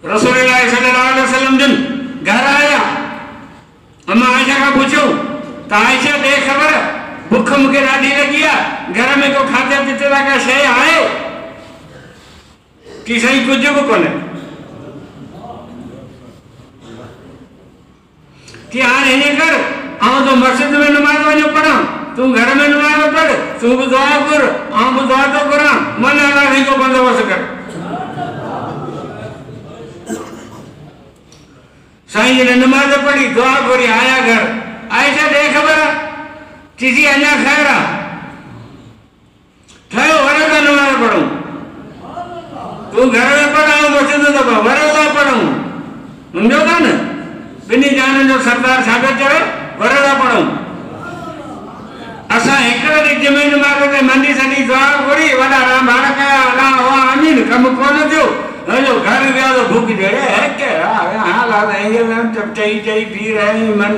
रसूलुल्लाह सल्लल्लाहु अलैहि वसल्लम जन घर आया। अम्मा आयशा का पूछो तो आयशा दे खबर भूख मुखे ॾाढी लगी है, घर में को खाते पीते का शय आए कि सही कुछ भी कोने कि हाँ इन्हें कर आऊँ तो मस्जिद में नमाज वजो पढ़ा, तू घर में नमाज पढ़, तू भी दुआ कर, आऊँ भी दुआ तो करा, मन अल्लाह नहीं को बंदोबस्त कर। साईं जी ने नमाज पढ़ी, दुआ करी, आया घर। आयशा दे खबर किसी अन्या खैरा ठयो वरे का नमाज पढ़ूं, तू घर में पढ़ाऊं मस्जिद में तो वरे का पढ़ूं, समझो था ना बिनी जाने जो सरदार सागर चढ़े वरे का पढ़ूं। असा एकड़े दी जमीन मांगते मंडी सदी दुआ करी वडा राम बालक अल्लाह हो आमीन कम कोन थियो हेलो घर गया तो भूख जड़े है के हां ला देंगे मैं जब चई चई पी रहे हैं मन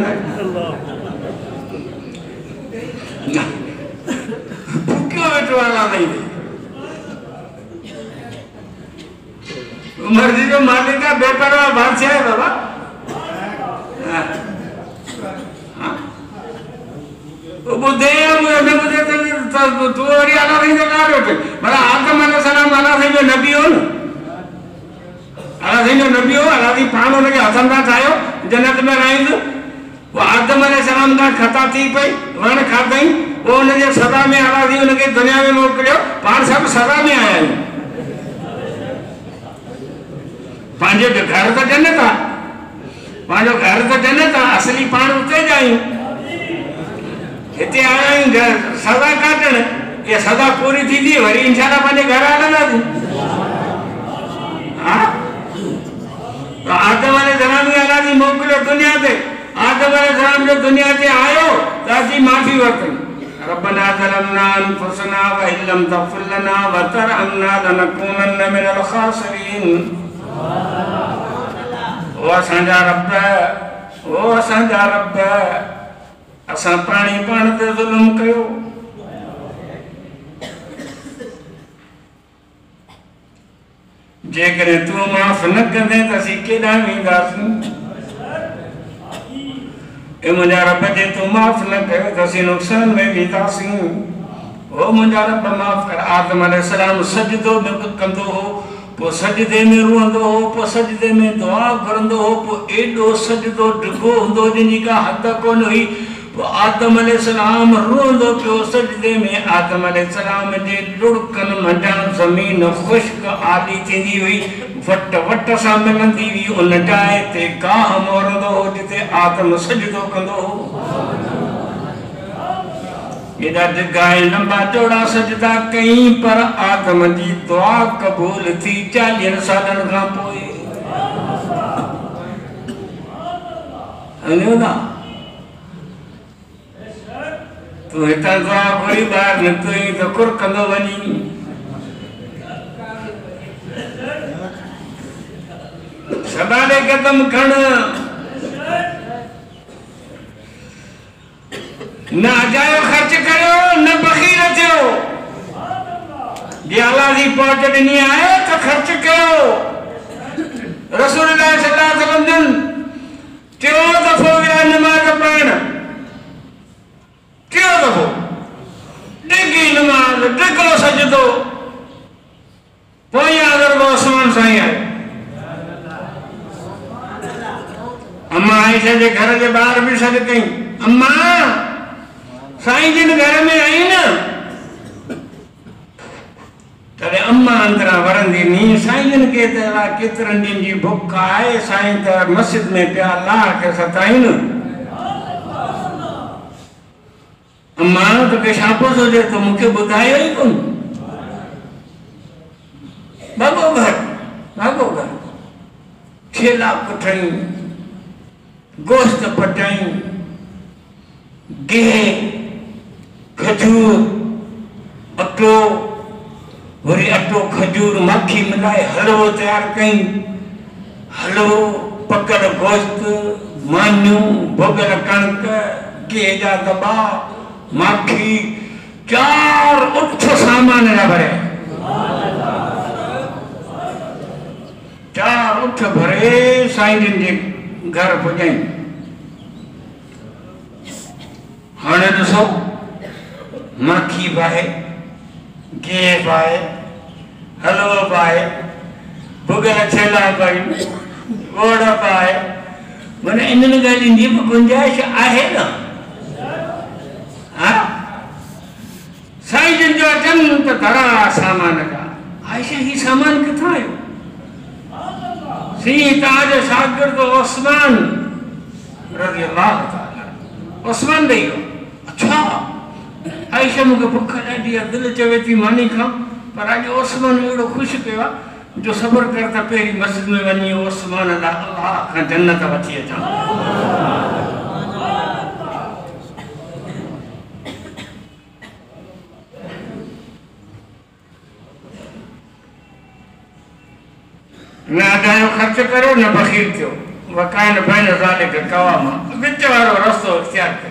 भूखे बैठवाला नहीं मर्जी जो मालिक का बेपरवाह बादशाह है बाबा। तो बुद्धे मुझे मुझे तो तू और अल्लाह नहीं देता रोटे बड़ा आदम अलैहिस्सलाम अल्लाह से जो नबी हो ना अल्लाह से जो नबी हो अल्लाह की पान उनके हसन का ठायो जन्नत में रहेंगे वो आदम अलैहिस्सलाम का खता थी पई वण खाधई वो उनके सदा में अल्लाह जी उनके दुनिया में मोकिलियो पान सब सदा में आया है पांजो घर तो जन्नत है पांजो घर तो जन्नत है असली पान उते जाई इतने आया सदा काटण ये सदा पूरी थी थी वरी इंशाल्लाह पाने घर आना थी। हाँ तो आदम अलैहिस्सलाम की अल्लाह जी मोकिलियो दुनिया ते आदम अलैहिस्सलाम जो दुनिया ते आयो ताजी माफी वरतई रब्बना ज़लमना अनफुसना व इल्लम तग़फिर लना व तरहमना लनकूनन्न मिनल ख़ासिरीन। ओ असांजा रब असा पानी पान ते ज़ुल्म कयो जेकरे तू माफ न कंदे त असीं केॾां वेंदासीं ए मुंहिंजा रब जे तू माफ न कयो त असीं नुक़सान में वेंदासीं। ओ मुंहिंजा रब माफ कर। आदम अलैहिस्सलाम सजदो कंदो हो पोइ सजदे में रोअंदो हो पोइ सजदे में दुआ करंदो हो पोइ एॾो सजदो ढिघो हूंदो जंहिंजी का हद कोन हुई आदम अलैहिस्सलाम रोंदो पियो सजदे में आदम अलैहिस्सलाम जे लुड़कन मंडण ज़मीन खुश्क आली थींदी हुई वट वट सां मिलंदी हुई उन जाइ ते गाह मोरंदो हो जिते आदम सजदो कंदो हो। एॾा ढिघा ऐं लंबा चौड़ा सजदा कई पर आदम जी दुआ क़बूल थी 40 सालनि खां पोइ। ना तू हितां दुआ घुरी ॿाहिरि निकितो त कुर कंदो वञी संभाले कदम खण न अजायो ख़र्च कयो न बख़ील थियो जे अल्लाह जी पहुच ॾिनी आहे त ख़र्च कयो। रसूलुल्लाह सल्लल्लाहु अलैहि वसल्लम टियों दफ़ो विया नमाज़ पढ़ण टियों दफ़ो डिघी नमाज़ डिघो सजदो पोइ अगर वो आसमान साईं आहे। अम्मा आयशा जे घर जे ॿाहिरि बि सॾु कई अम्मा साईं जिन घर में आई न तॾहिं अम्मा अंदरां वरंदी नी साईं जिन खे त केतिरनि ॾींहंनि जी बुख आहे साईं त मस्जिद में पिया अल्लाह खे सताइनि। अम्मा तोखे शाबोस हुजे त मूंखे ॿुधायो ई कोन। भागो घर खेला कुटई गोश्त पटाई गेह खजूर अटो वरी अटो खजूर माखी मिलाए हलवो तैयार कई हलवो पकड़ गोश्त मानियूं भोगल कणक गेह जा दॿा माखी 4 उठ सामान न भरिया चार उठ भरे साईं जन जे घर पुॼाई। हाणे ॾिसो माखी पाए, गिह पाए, हलवो पाए, भुॻल छेला पाई, ॻोड़ पाए, माना इन्हनि ॻाल्हियुनि जी बि गुंजाइश आहे न। हा साईं जन जो अचनि त धरा सामान जा। आयशा ही सामान किथां आयो? सी ताज शागिर्द उस्मान रज़ी अल्लाह ताला उस्मान ॾेई वियो। अच्छा आयशा मूंखे बुख ॾाढी आहे, दिलि चवे थी मानी खां, पर अॼु उस्मान अहिड़ो ख़ुशि कयो आहे जो सब्र कर त पहिरीं मस्जिद में वञी उस्मान लाइ अल्लाह खां जन्नत वठी अचां। न अदायो ख़र्च करियो न बख़ील थियो। वकाइन बैन ज़ालिक क़वामा, विच वारो रस्तो इख्तियार कयो।